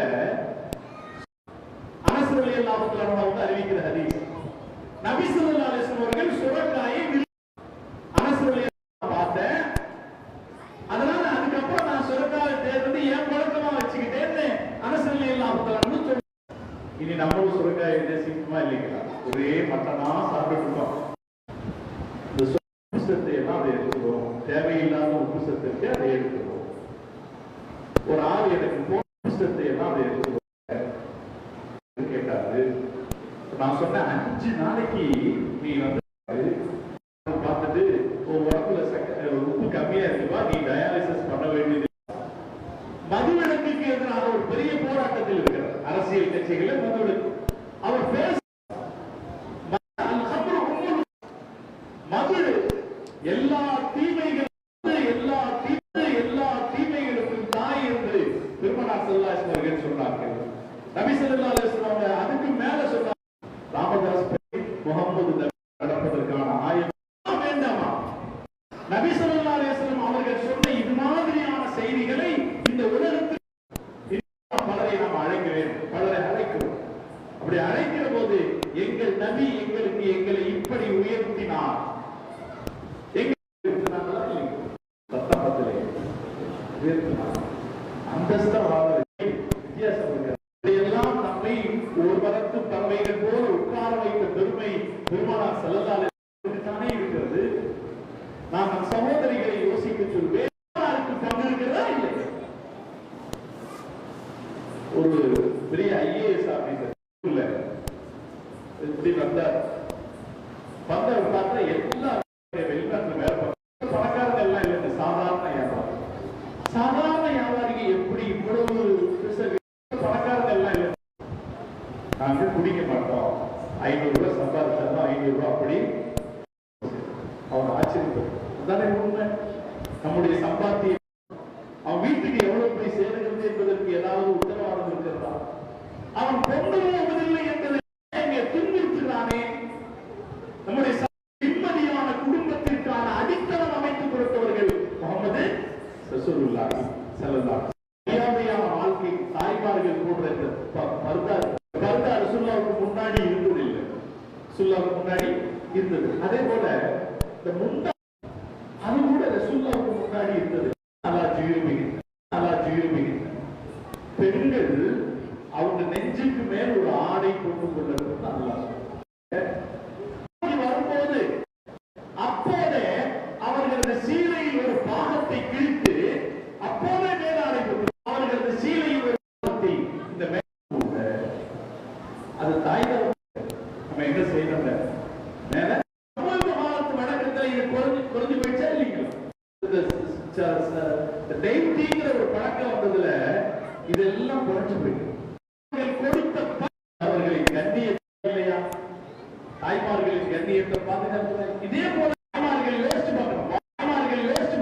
அனஸ் ரலியல்லாஹு தஆலா அவங்க அறிவிக்கிற ஹதீஸ். நபி ஸல்லல்லாஹு அலைஹி வஸல்லம் அவர்கள் சுரக்காயை அனஸ் ரலியல்லாஹு பார்த்தேன், அதனால அதுக்கப்புறம் நான் சுரக்காயை தேர்ந்து ஏன் பழக்கமா வச்சுக்கிட்டேன்னு அனஸ் ரலியல்லாஹு தஆலா சொல்றாங்க. இனி நம்மளும் சுரக்காயை நேசிக்குமா இல்லைங்களா? ஒரே மட்டனா சாப்பிட்டு இருக்கோம். இந்த உப்பு சத்தை எல்லாம் அதை எடுத்துக்கிறோம். தேவையில்லாத உப்பு சத்து இருக்கு, அதை எடுத்துக்கிறோம். ஒரு ஆள் எனக்கு உப்பு சத்தை எல்லாம் அதை எடுத்துக்கிறோம் கேட்டாரு. நான் சொன்னேன், 5 நாளைக்கு நீ வந்து பார்த்துட்டு உடம்புல உப்பு கம்மியா இருக்குப்பா, நீ டயாலிசிஸ் பண்ண வேண்டியது. மதுவிலக்குக்கு எதிராக ஒரு பெரிய போராட்டத்தில் இருக்கிறார் அரசியல் கட்சிகளில். மதுவிலக்கு அவர் பேச மது எல்லா தீமைகளுக்கும் தாய் என்று பெருமானார் ஸல்லல்லாஹு அலைஹி வஸல்லம் சொன்னார்கள். நபி ஸல்லல்லாஹு அலைஹி வஸல்லம் அதுக்கு மேல சொன்னார், ராமதாஸ் முகமது நடப்பதற்கான ஆயத்தம் வேண்டாமா? நபி ஸல்லல்லாஹு அலைஹி வஸல்லம் அவர்கள் சொன்ன இது மாதிரியான செய்திகளை இந்த உலகத்தில் பலரை நாம் அழைக்கிறோம். அப்படி அழைக்கிற போது எங்கள் நபி எங்களை இப்படி உயர்த்தினார். வித்தியாசம் நம்மை ஒரு பலத்து பறவைகள் போல உட்கார வைத்த பெருமை பெருமானார் ஸல்லல்லாஹு அலைஹி வஸல்லம் தானே இருக்கிறது. நான் நம் சகோதரிகளை யோசிக்க சொல்வேன், பங்கு இருக்கிறதா இல்லை? ஒரு பெரிய ஐஏஎஸ் ஆபீசர் இப்படி வந்தார். பார்த்தா எல்லா வெளிநாட்டுல வேலை பணக்காரங்க எல்லாம் இல்லை, சாதாரண வியாபாரிங்க எப்படி இவ்வளவு பணக்காரங்க எல்லாம் இல்லை. நாங்க குடிக்க மாட்டோம், 500 ரூபாய் சம்பாதிச்சாலும் 500 ரூபாய் அப்படி. அவன் ஆச்சரியப்பட்டானே உண்மை. நம்முடைய சம்பாத்தியம் அவன் வீட்டுக்கு எவ்வளவு போய் சேருகிறது என்பதற்கு ஏதாவது உத்தரவாதம் இருக்கிறதா? அவன் கொண்டு போவதில்லை என்பதை துன்புறுத்துகிறானே. நம்முடைய நிம்மதியான குடும்பத்திற்கான அடித்தளம் அமைத்துக் கொடுத்தவர்கள் முஹம்மது ரசூலுல்லாஹி ஸல்லல்லாஹு அலைஹி வஸல்லம். வாழ்க்கை தாய்மார்கள் போன்ற பர்தா ரசூலுல்லாஹ்வுக்கு முன்னாடி இருந்ததில்லை, ரசூலுல்லாஹ்வுக்கு முன்னாடி இருந்தது. அதே போல இந்த முண்டா அது கூட ரசூலுல்லாஹ்வுக்கு முன்னாடி இருந்தது. பெண்கள் அவங்க நெஞ்சுக்கு மேல் ஒரு ஆடை கொண்டு கொள்வது வரும்போது அப்போதே அவர்களது சீலையில் ஒரு பாகத்தை கிழித்து அப்போதே மேலாடை கொண்டு அவர்களது சீலையில் ஒரு பாகத்தை இந்த தாய் நம்ம என்ன செய்யணும் மேல காலத்து வழக்கத்துல இது குறைஞ்சு போயிடுச்சா இல்லைங்களா? டெய்லிங்கிற ஒரு பழக்கம் வந்ததுல இதெல்லாம் குறைஞ்சு போயிடும். கொடுத்த அவர்களின் கண்ணியத்தை இல்லையா, தாய்மார்களின் கண்ணியத்தை பாதுகாப்பு. இதே போல தாய்மார்கள் யோசிச்சு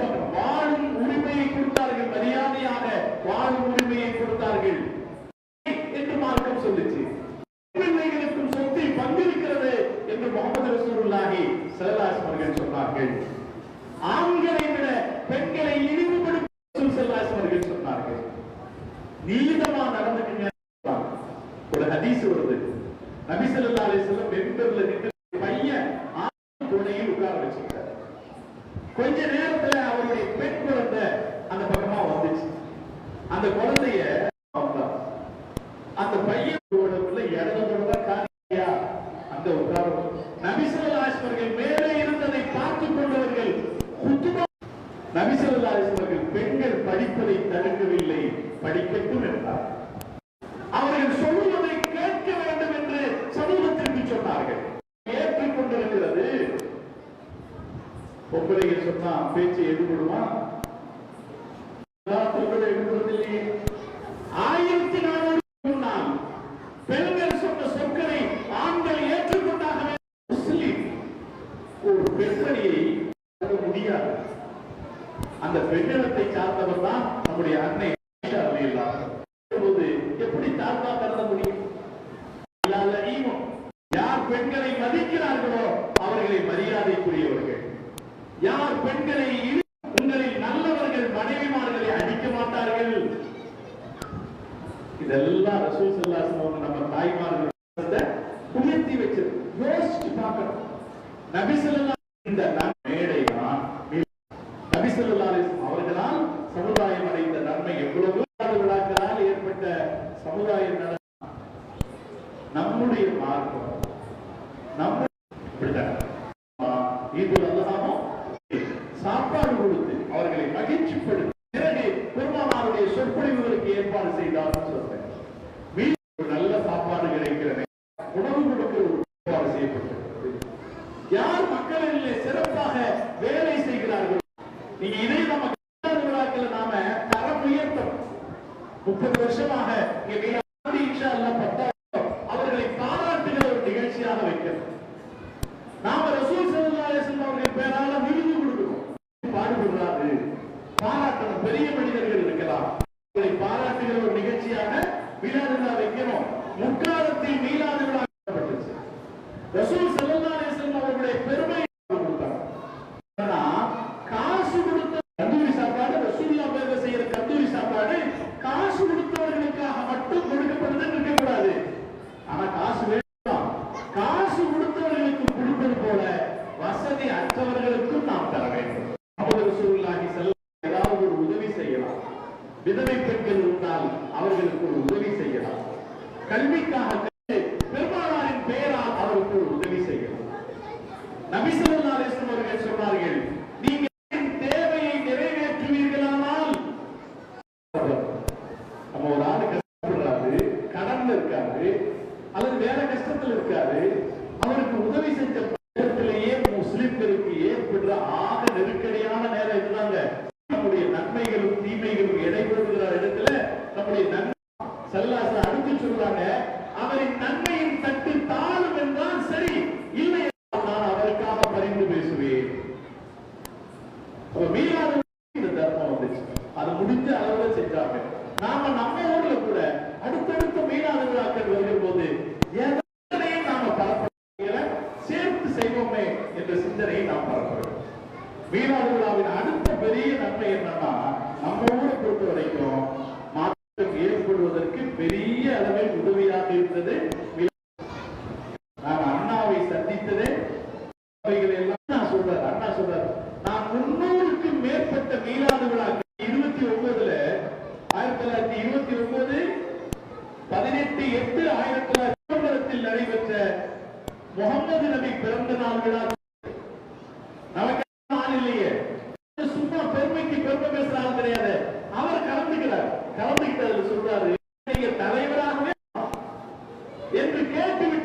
பார்க்கணும், வாழும் உரிமையை கொடுத்தார்கள், மரியாதையாக வாழும் உரிமையை கொடுத்தார்கள் என்று மார்க்கம் சொல்லுச்சு. பிள்ளைகளுக்கும் சொத்தில் பங்கிருக்கிறது என்று முகமது ரசூலுல்லாஹி ஸல்லல்லாஹு அலைஹி வஸல்லம் சொன்னார்கள். ஆண்களை விட பெண்களை இழிவுபடுத்தும் ஸல்லல்லாஹு அலைஹி வஸல்லம் சொன்னார்கள். நீதமா நடந்துக்குங்க. ஒரு ஹதீஸ் வருது, நபி ஸல்லல்லாஹு அலைஹி வஸல்லம் மெம்பர்ல நின்று பையன் ஆண் துணையில் உட்கார வச்சிருக்காரு. கொஞ்ச நேரத்துல அவருடைய பெண் குழந்தை அந்த பக்கமா வந்துச்சு. அந்த குழந்தைய அந்த பையன் இடத்துல காரியா அந்த உட்காரம். நபி ஸல்லல்லாஹு அலைஹி வஸல்லம் மேலே இருந்ததை பார்த்துக் கொண்டவர்கள் நபி ஸல்லல்லாஹு அலைஹி வஸல்லம் பெண்கள் படிப்பதை தடுக்கவில்லை, படிக்கட்டும் என்றார். அவர்கள் சொல்வதை கேட்க வேண்டும் என்று சமூகத்திற்கு சொன்னார்கள். ஏற்றுக்கொண்டிருக்கிறது. பொம்பளைகள் சொன்னா பேச்சு எதிர்கொள்ளுமா? எடுக்கிறதில்லையே. 1400 முன்னால் பெண்கள் சொன்ன சொற்களை ஆண்கள் ஏற்றுக்கொண்டாக முஸ்லிம் ஒரு பெண்மணியை முடியாது. அந்த பெண்ணினத்தை சார்ந்தவர் தான் நம்முடைய அன்னை எப்படி தாழ்வா கருத முடியும்? யார் பெண்களை மதிக்கிறார்களோ அவர்களை மரியாதைக்குரியவர்கள். யார் பெண்களை உங்களில் நல்லவர்கள் மனைவிமார்களை அடிக்க மாட்டார்கள். இதெல்லாம் ரசூல் ஸல்லல்லாஹு அலைஹி வஸல்லம் நம்ம தாய்மார்கள் உயர்த்தி வச்சு யோசிச்சு பார்க்கணும். நபி ஸல்லல்லாஹு இந்த மேடை தான் நபி ஸல்லல்லாஹு அலைஹி வஸல்லம் அவர்களால் சமுதாயம் அடைந்த நன்மை எவ்வளவு விழாக்களால் ஏற்பட்ட சமுதாய நம்முடைய மார்க்கம் நம்ம சாப்பாடு கொடுத்து அவர்களை மகிழ்ச்சிப்படுத்தி பிறகு பெருமானாருடைய சொற்பொழிவுகளுக்கு ஏற்பாடு செய்தார் சொல்றேன். நல்ல சாப்பாடு கிடைக்கிறது, உணவு கொடுக்கிற ஒரு ஏற்பாடு செய்யப்பட்டிருக்கிறது. யார் மக்களிலே சிறப்பாக வேலை செய்கிறார்கள். நீங்க இதை நம்ம விழாக்கள் நாம தரம் உயர்த்தம் 30 வருஷமாக அவர்களை பாராட்டுகிற ஒரு நிகழ்ச்சியாக வைக்கிறோம். நாம ரசூல் ஸல்லல்லாஹு அலைஹி வஸல்லம் அவர்கள் பேரால விருது கொடுக்கிறோம். பாடுபடுறாரு, பாராட்டணும். பெரிய மனிதர்கள் இருக்கலாம், அவர்களை பாராட்டுகிற ஒரு நிகழ்ச்சியாக மீலாது விழா வைக்கிறோம். முற்காலத்தில் மீலாது விழா ரசூல் ஸல்லல்லாஹு அலைஹி வஸல்லம் அவர்களுடைய பெருமை கொடுத்தாங்க. காசு கொடுத்த கந்தூரி சாப்பாடு, ரசூலுல்லாஹ் பேர்ல செய்யற கந்தூரி சாப்பாடு காசு கொடுத்தவர்களுக்காக மட்டும் கொடுக்கப்படுது இருக்கக்கூடாது. ஆனா காசு வேண்டாம், காசு கொடுத்தவர்களுக்கு கொடுப்பது போல வசதி அற்றவர்களுக்கும் நாம் தர வேண்டும். ரசூலுல்லாஹி ஸல்லல்லாஹு ஏதாவது ஒரு உதவி செய்யலாம். விதவை பெண்கள் இருந்தால் அவர்களுக்கு ஒரு உதவி செய்யலாம். கல்விக்காக பெருமானாரின் பெயரால் அவருக்கு ஒரு உதவி செய்யலாம். நபி ஸல்லல்லாஹு அலைஹி வஸல்லம் அவர்கள் சொன்னார்கள், நீங்க தேவையை நிறைவேற்றுவீர்களானால், நம்ம ஒரு ஆளு கஷ்டப்படுறாரு, கடன்ல இருக்காரு அல்லது வேற கஷ்டத்தில் இருக்காரு, அவருக்கு உதவி செஞ்ச இடத்திலேயே முஸ்லிம்களுக்கு ஏற்படுற ஆக நெருக்கடியான நேரம் இருந்தாங்க. நம்முடைய நன்மைகளும் தீமைகளும் இடைபெறுகிற இடத்துல நம்முடைய நன்மை ஸல்லல்லாஹு அடுத்து சொல்றாங்க, அவரின் நன்மையின் தட்டு தாழும் என்றால் சரி, இல்லை நான் அவருக்காக பரிந்து பேசுவேன். மீளாத இந்த தர்மம் வந்துச்சு, அது முடிஞ்ச அளவுல செஞ்சாங்க. நாம நம்ம ஊர்ல கூட அடுத்தடுத்த மீளாத விழாக்கள் வருகிற போது எதனையும் நாம பரப்புற சேர்த்து செய்வோமே என்ற சிந்தனையை நாம் பரப்புறோம். மீளாத விழாவின் அடுத்த பெரிய நன்மை என்னன்னா, நம்ம ஊரை பொறுத்த வரைக்கும் மாற்றம் ஏற்படுவதற்கு பெரிய அளவில் உதவியாக இருந்தது. நான் அண்ணாவை சந்தித்ததே எல்லாம் சொல்றாரு. அண்ணா சொல்றாரு, நான் 300க்கும் மேற்பட்ட மீளாத விழாக்கள் 29 1929 18/8/1900 நடைபெற்ற முகமது நபி பிறந்த நாள் விழா நமக்கு நாள் இல்லையே. சும்மா பெருமைக்கு பெருமை பேசுறாரு கிடையாது. அவர் கலந்துக்கிட்டார். கலந்துக்கிட்டதுல சொல்றாரு, நீங்க தலைவராகவே என்று கேட்டுவிட்டு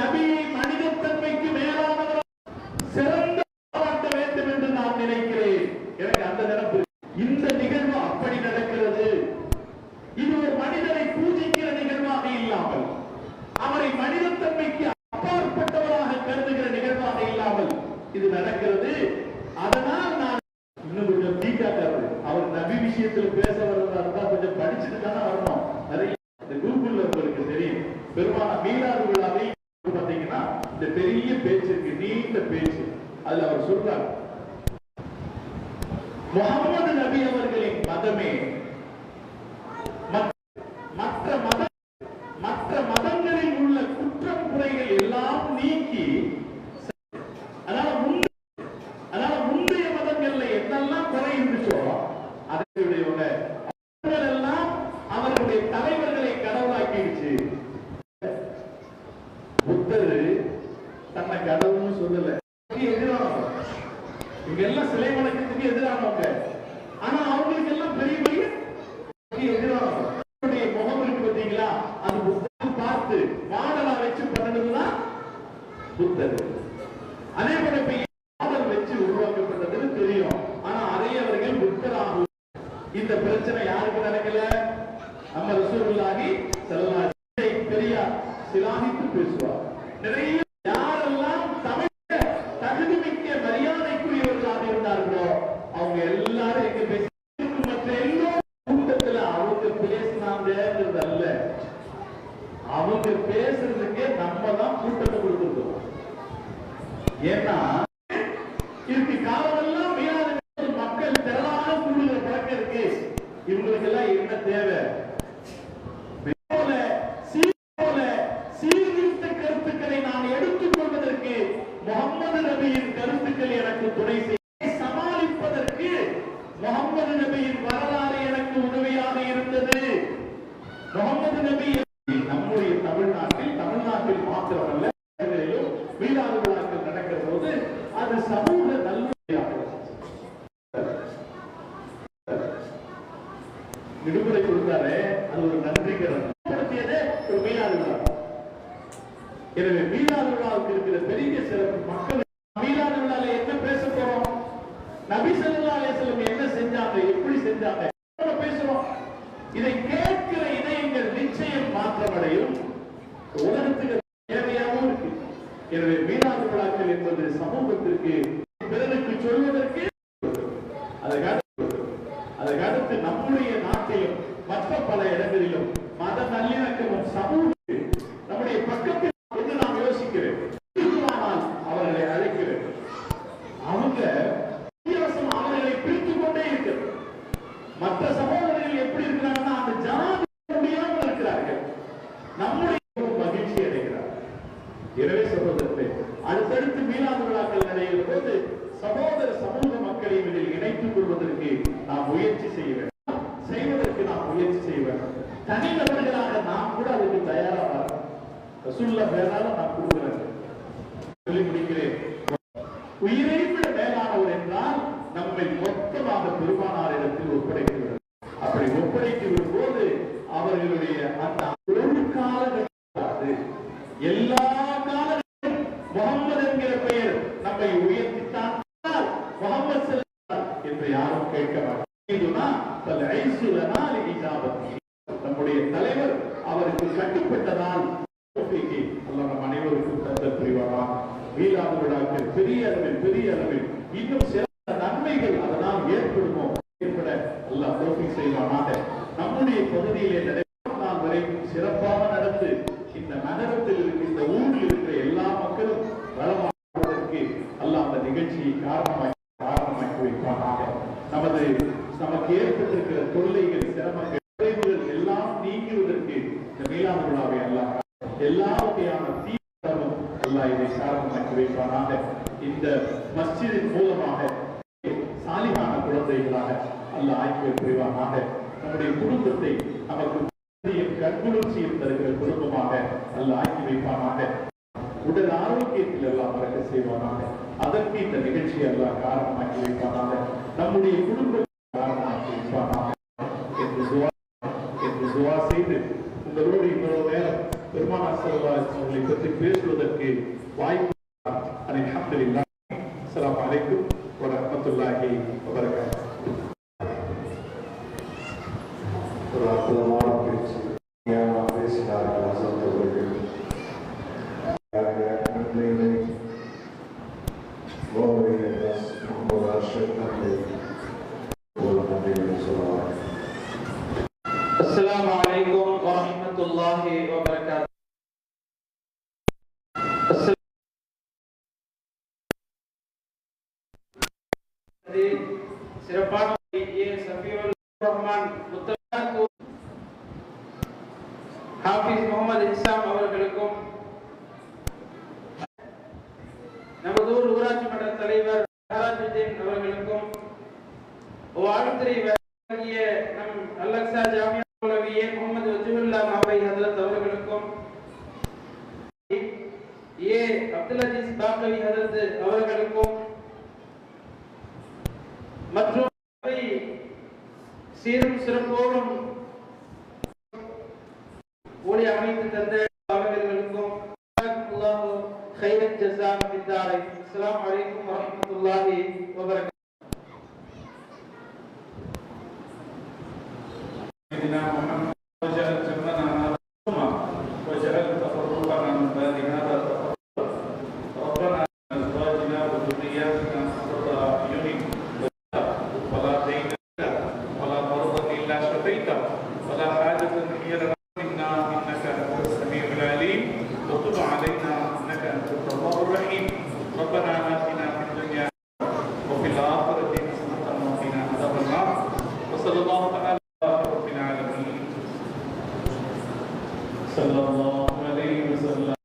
நபியை மனிதத்தன்மைக்கு மேலானவர் சிறந்த பாராட்ட வேண்டும் என்று நான் நினைக்கிறேன். எனக்கு அந்த நினைப்பு. இந்த நிகழ்வு அப்படி நடக்கிறது. இது ஒரு மனிதனை பூஜிக்கிற நிகழ்வாக இல்லாமல், அவரை மனிதத்தன்மைக்கு அப்பாற்பட்டவராக கருதுகிற நிகழ்வாக இல்லாமல் இது நடக்கிறது. அதனால் நான் இன்னும் கொஞ்சம் தீக்காட்டாரு. அவர் நபி விஷயத்தில் பேச வர்றதா இருந்தா கொஞ்சம் படிச்சுட்டு தானே வரணும். நிறைய இந்த கூகுள்ல உங்களுக்கு தெரியும். பெருமான மீலாது விழாவை பார்த்தீங்கன்னா இந்த பெரிய பேச்சு இருக்கு, நீண்ட பேச்சு. அதுல அவர் சொல்றார், முகமது நபி அவர்களின் மதமே மற்ற மதங்களில் உள்ள குற்றம் குறைகள் எல்லாம் நீக்கி, அதனால முந்தைய மதங்கள்ல என்னெல்லாம் குறை இருந்துச்சோ அதனுடைய எல்லாம் அவர்களுடைய தலைவர்களை கடவுளாக்கிடுச்சு. புத்தர் தன்னை கடவுள்னு சொல்லல, எதிரானவங்க. இங்க எல்லாம் சிலை வணக்கத்துக்கு எதிரானவங்க. ஆனா அவங்களுக்கு எல்லாம் பெரிய பெரிய எதிரானவங்க. முகம் இருக்கு பார்த்தீங்களா, அது புத்தர் பார்த்து மாடலா வச்சு பண்ணதுதான் புத்தர். அதே போல மாடல் வச்சு உருவாக்கப்பட்டதுன்னு தெரியும். ஆனா அதே அவர்கள் புத்தராகும். இந்த பிரச்சனை யாருக்கு நடக்கல? நம்ம ரசூலுல்லாஹி ஸல்லல்லாஹு அலைஹி வஸல்லம் பெரியார் சிலாகித்து பேசுவார். நிறைய யாரெல்லாம் தமிழ தகுதிமிக்க மரியாதைக்குரியவர்களாக இருந்தார்களோ அவங்க எல்லாரும் எங்க பேசி மற்ற எல்லோரும் கூட்டத்தில் அவங்க பேசினாங்கிறது அல்ல, அவங்க பேசுறதுக்கே நம்ம தான் கூட்டத்தை கொடுத்துருக்கோம். ஏன்னா இதுக்கு காலமெல்லாம் மக்கள் திரளாக கூடுதல் பழக்கம் இருக்கு. இவங்களுக்கு எல்லாம் என்ன தேவை? சீர்திருத்த கருத்துக்களை நான் எடுத்துக் கொள்வதற்கு முகமது நபியின் கருத்துக்கள் எனக்கு துணை செய்ய, சமாளிப்பதற்கு முகமது நபியின் வரலாறு எனக்கு உதவியாக இருந்தது. முகமது நபி நம்முடைய தமிழ்நாட்டில் மாத்திரமல்ல, மீளாது விழாக்கள் நடக்கிற போது அது சமூக நல்வழியாக விடுமுறை கொடுத்தாரு. அது ஒரு நன்றிகரம் ஒரு மீளாது விழா. எனவே மீளாது விழாவுக்கு இருக்கிற பெரிய சிறப்பு மக்கள் மீளாது விழால என்ன பேச போறோம்? நபி ஸல்லல்லாஹு அலைஹி வஸல்லம் என்ன செஞ்சாங்க, எப்படி செஞ்சாங்க பேசுறோம். இதை கேட்கிற இதயங்கள் நிச்சயம் மாற்றமடையும். உலகத்துக்கு தேவையாகவும் இருக்கு. எனவே மீளாது விழாக்கள் என்பது சமூகத்திற்கு பிறருக்கு சொல்வதற்கு, அதற்கடுத்து நம்முடைய நாட்டிலும் மற்ற பல இடங்களிலும் மத நல்லிணக்கமும் சமூக நம்முடைய பக்கத்தில் என்று நாம் யோசிக்கிறேன். அவர்களை அழைக்கிறேன். அவங்க அவர்களை பிரித்துக் கொண்டே இருக்கிறது. மற்ற சகோதரர்கள் எப்படி இருக்கிறாங்கன்னா அந்த ஜனாதி முடியாமல் இருக்கிறார்கள். நம்முடைய மகிழ்ச்சி அடைகிறார். எனவே சகோதரர்களே, அடுத்தடுத்து மீளாது விழாக்கள் நடைபெறும் போது சகோதர சமூக மக்களை இதில் இணைத்துக் கொள்வதற்கு நாம் முயற்சி செய்ய வேண்டும். செய்வதற்கு நாம் முயற்சி செய்ய வேண்டும். தனிநபர்களாக நாம் கூட அதுக்கு தயாராக ரசூலுல்லாஹ் பேரால நான் கொடுக்கிறேன். சொல்லி முடிக்கிறேன். உயிரை விட மேலானவர் என்றால் நம்மை மொத்தமாக பெருமானார் இடத்தில் ஒப்படைக்கிறது. அப்படி ஒப்படைக்கும் போது அவர்களுடைய அந்த ஒரு காலகட்டத்தில் எல்லா காலங்களிலும் முகமது என்கிற பெயர் நம்மை உயர்த்தித்தான். முகமது என்று யாரும் கேட்க மாட்டார். நம்முடைய தலைவர் அவருக்கு கட்டுப்பட்டதால் நம் அனைவருக்கும் தந்த புரிவாராம். மீளாது விழாக்கள் பெரிய அளவில் இன்னும் சிறந்த நன்மைகள் அதனால் ஏற்படுமோ ஏற்பட அல்லாஹ் தௌஃபீக் செய்வானாக. நம்முடைய பகுதியிலே நாள் வரைக்கும் சிறப்பாக நடந்து இந்த நகரத்தில் இந்த ஊரில் இருக்கிற எல்லா மக்களும் வளமாவதற்கு அல்லாஹ் அந்த நிகழ்ச்சியை காரணமாக்கி வைப்பானாக. நமக்கு ஏற்பட்டிருக்கிற தொல்லைகள், சிரமங்கள், குறைவுகள் எல்லாம் நீங்குவதற்கு இந்த மீளாது விழாவை அல்லாஹ் எல்லா வகையான தீவிரமும் அல்லாஹ் இதை காரணமாக்கி வைப்பானாக. இந்த மஸ்ஜிதின் மூலமாக சாலிகான குழந்தைகளாக அல்லாஹ் ஆக்கி புரிவானாக. நம்முடைய குடும்பத்தை நமக்கு கண்குளிர்ச்சியில் தருகிற குடும்பமாக அல்லாஹ் ஆக்கி வைப்பானாக. உடல் ஆரோக்கியத்தில் எல்லாம் பறக்க செய்வானாக. அதற்கு இந்த நிகழ்ச்சி எல்லாம் காரணமாக்கி வைப்பானாக. நம்முடைய குடும்பத்தை காரணமாக்கி வைப்பானாக என்று துவா செய்து உங்களோடு இவ்வளவு நேரம் பெருமானார் ஸல்லல்லாஹு அலைஹி வஸல்லம் அவர்களை பற்றி பேசுவதற்கு வாய்ப்பு. அல்ஹம்துலில்லாஹ். அஸ்ஸலாமு அலைக்கும் வரஹ்மத்துல்லாஹி வபரகாத்துஹு. ஒரு அற்புதமான பேச்சு பேசினார்கள் ஹசரத் அவர்கள். நன்றிகளை கோவையில் முகமது அர்ஷத் நன்றி ஒரு நன்றிகளை சொல்லுவார். அஸ்ஸலாமு அலைக்கும் வரஹ்மத்துல்லாஹி வபரகாத்துஹு. சிறப்பான சஃபியுல் ரஹ்மான் முத்தலாக்கு ஹாஃபிஸ் முகமது இஸ்லாம் அவர்களுக்கும் நமது ஊராட்சி மன்ற தலைவர் ஹராஜுதீன் அவர்களுக்கும் வாழ்த்துறை வழங்கிய நம் அல்-அக்ஸா ஜாமியா மௌலவியே முகமது வஜ்ஹுல்லா மாவை ஹஜ்ரத் அவர்களுக்கும் ஏ அப்துல் அஜீஸ் பாக்கவி ஹஜ்ரத் அவர்களுக்கும் மற்றும் சீரும் சிறப்போடும் ஓடி அமைத்து தந்த அவர்களுக்கும் அல்லாஹு கைரத் ஜஸா ஃபித்தாரை. அஸ்ஸலாமு அலைக்கும் வரஹ்மத்துல்லாஹி வபரகாத்துஹு. سيدنا محمد وجعل جمعنا هذا أمة وجعل تفرقنا من بعد هذا تفرقا ربنا أزواجنا وذرياتنا قرة أعين ولا دين ولا مرضا إلا شفيته ولا حاجة هي لنا منا إنك أنت السميع العليم وتب علينا إنك أنت التواب الرحيم ربنا آتنا في الدنيا وفي الآخرة حسنة وقنا عذاب النار وصلى الله تعالى رب العالمين صلى الله عليه وسلم.